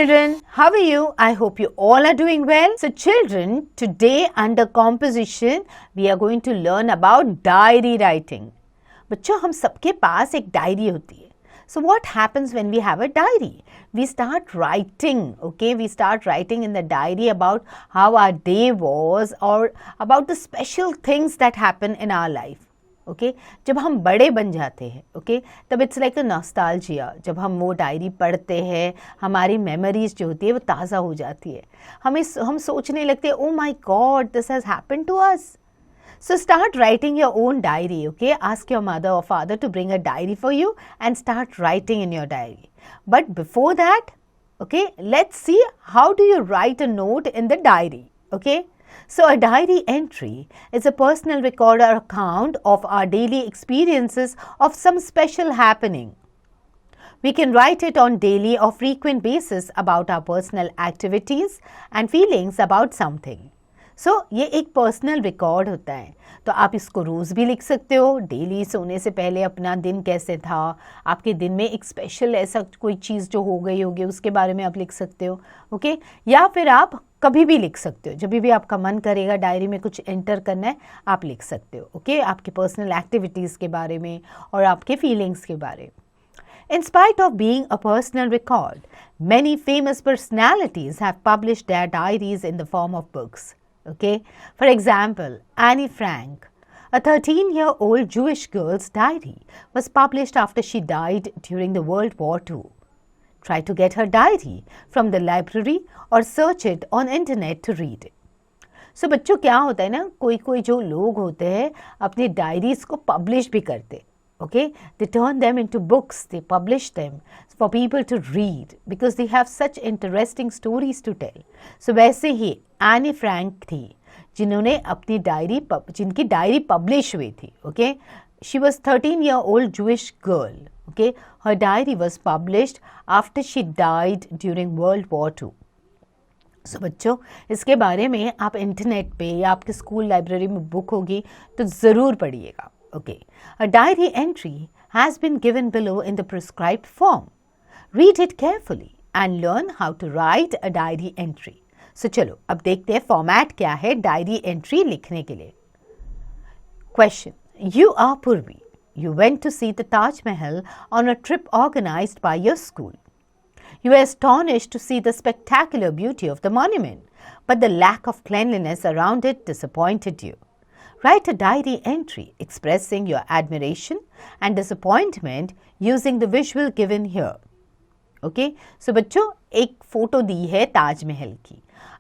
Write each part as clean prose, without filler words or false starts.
children, how are you? I hope you all are doing well. So children, today under composition, we are going to learn about diary writing. बच्चों हम सबके पास एक diary होती है. So what happens when we have a diary? We start writing, okay? We start writing in the diary about how our day was or about the special things that happen in our life. Okay जब हम बड़े बन जाते हैं okay तब it's like a nostalgia. जब हम वो डायरी पढ़ते हैं हमारी मेमोरीज जो होती है वो ताज़ा हो जाती है. हम सोचने लगते हैं oh my God this has happened to us. So start writing your own diary, okay? Ask your mother or father to bring a diary for you and start writing in your diary. But before that, okay, let's see how do you write a note in the diary, okay? So a diary entry is a personal record or account of our daily experiences of some special happening. We can write it on daily or frequent basis about our personal activities and feelings about something. So ये एक personal record होता है. तो आप इसको रोज़ भी लिख सकते हो. डेली सोने से पहले अपना दिन कैसे था, आपके दिन में एक स्पेशल ऐसा कोई चीज़ जो हो गई होगी उसके बारे में आप लिख सकते हो. ओके या फिर आप कभी भी लिख सकते हो. जब भी आपका मन करेगा डायरी में कुछ एंटर करना है आप लिख सकते हो. ओके आपके पर्सनल एक्टिविटीज़ के बारे में और आपके फीलिंग्स के बारे में. In spite of being a personal record, many famous personalities have published their diaries in the form of books. Okay, for example, Anne Frank, a 13-year-old Jewish girl's diary, was published after she died during the World War II. Try to get her diary from the library or search it on internet to read it. So बच्चों क्या होता है ना, कोई जो लोग होते हैं अपनी डायरीज को पब्लिश भी करते. Okay, they turn them into books, they publish them for people to read because they have such interesting stories to tell. So वैसे ही एनी फ्रैंक थी जिन्होंने अपनी जिनकी डायरी पब्लिश हुई थी. Okay, she was 13-year-old Jewish girl. Okay, her diary was published after she died during World War II. So बच्चों इसके बारे में आप इंटरनेट पे या आपके स्कूल लाइब्रेरी में बुक होगी तो ज़रूर पढ़िएगा. Okay, a diary entry has been given below in the prescribed form. Read it carefully and learn how to write a diary entry. So चलो अब देखते हैं फॉर्मेट क्या है डायरी एंट्री लिखने के लिए. Question: You are Purvi. You went to see the Taj Mahal on a trip organized by your school. You were astonished to see the spectacular beauty of the monument, but the lack of cleanliness around it disappointed you. Write a diary entry expressing your admiration and disappointment using the visual given here. Okay, so बच्चों एक photo दी है ताजमहल की.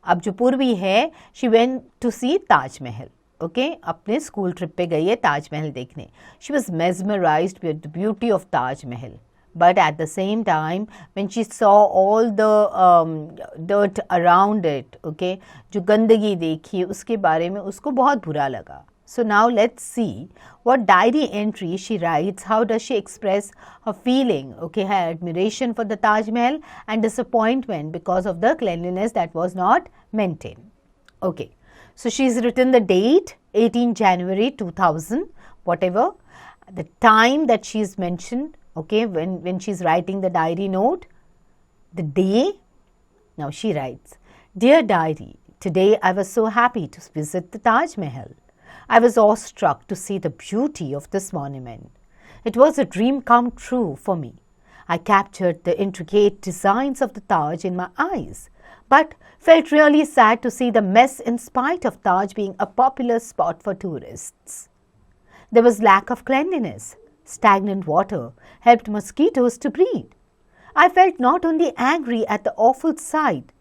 अब जो पूर्वी है she went to see Taj Mahal. Okay, अपने school trip पे गई है ताजमहल देखने. She was mesmerized with the beauty of Taj Mahal. But at the same time, when she saw all the dirt around it, okay, जो गंदगी देखी उसके बारे में उसको बहुत बुरा लगा. So now let's see what diary entry she writes. How does she express her feeling, okay, her admiration for the Taj Mahal and disappointment because of the cleanliness that was not maintained. Okay, so she's written the date 18 January 2000, whatever, the time that she's mentioned, okay, when she's writing the diary note, the day. Now she writes, Dear Diary, today I was so happy to visit the Taj Mahal. I was awestruck to see the beauty of this monument. It was a dream come true for me. I captured the intricate designs of the Taj in my eyes, but felt really sad to see the mess in spite of Taj being a popular spot for tourists. There was lack of cleanliness. Stagnant water helped mosquitoes to breed. I felt not only angry at the awful sight,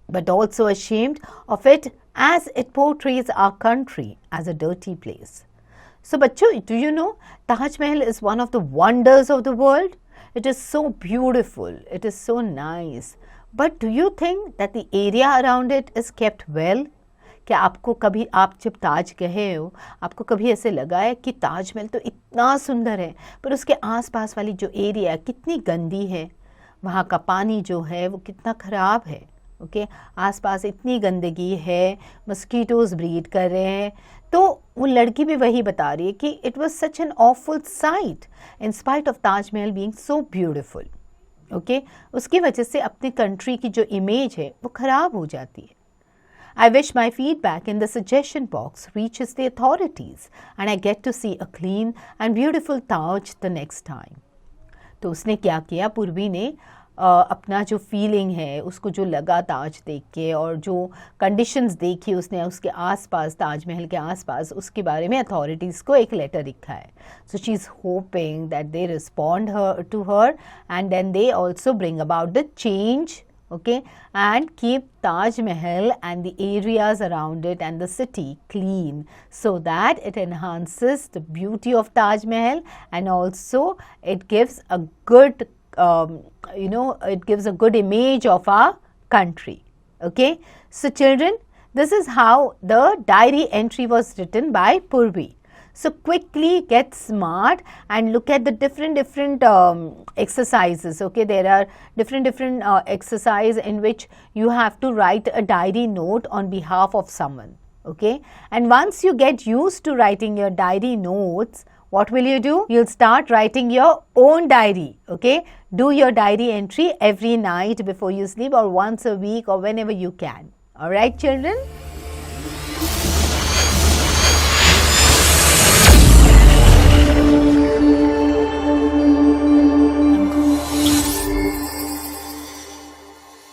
but also ashamed of it as it portrays our country as a dirty place. So, bachcho, do you know Taj Mahal is one of the wonders of the world? It is so beautiful. It is so nice. But do you think that the area around it is kept well? क्या आपको कभी आप जब ताज गए हो आपको कभी ऐसे लगा है कि ताजमहल तो इतना सुंदर है पर उसके आसपास वाली जो एरिया कितनी गंदी है, वहाँ का पानी जो है वो कितना ख़राब है. ओके आसपास इतनी गंदगी है, मस्कीटोज़ ब्रीड कर रहे हैं. तो वो लड़की भी वही बता रही है कि it was such an awful site in spite of Taj Mahal being so beautiful. Okay उसकी वजह से अपनी कंट्री की जो इमेज है वो ख़राब हो जाती है. I wish my feedback in the suggestion box reaches the authorities and I get to see a clean and beautiful Taj the next time. तो उसने क्या किया, पूर्वी ने अपना जो फीलिंग है उसको जो लगा ताज देख के और जो कंडीशंस देखी उसने उसके आसपास, ताजमहल के आसपास, उसके बारे में अथॉरिटीज़ को एक लेटर लिखा है. So she is hoping that they respond to her and then they also bring about the change, okay, and keep Taj Mahal and the areas around it and the city clean so that it enhances the beauty of Taj Mahal and also it gives a good it gives a good image of our country. Okay, so children, this is how the diary entry was written by Purvi. So quickly get smart and look at the different exercises. Okay, there are different exercise in which you have to write a diary note on behalf of someone. Okay, and once you get used to writing your diary notes, what will you do? You'll start writing your own diary. Okay, do your diary entry every night before you sleep or once a week or whenever you can. All right, children.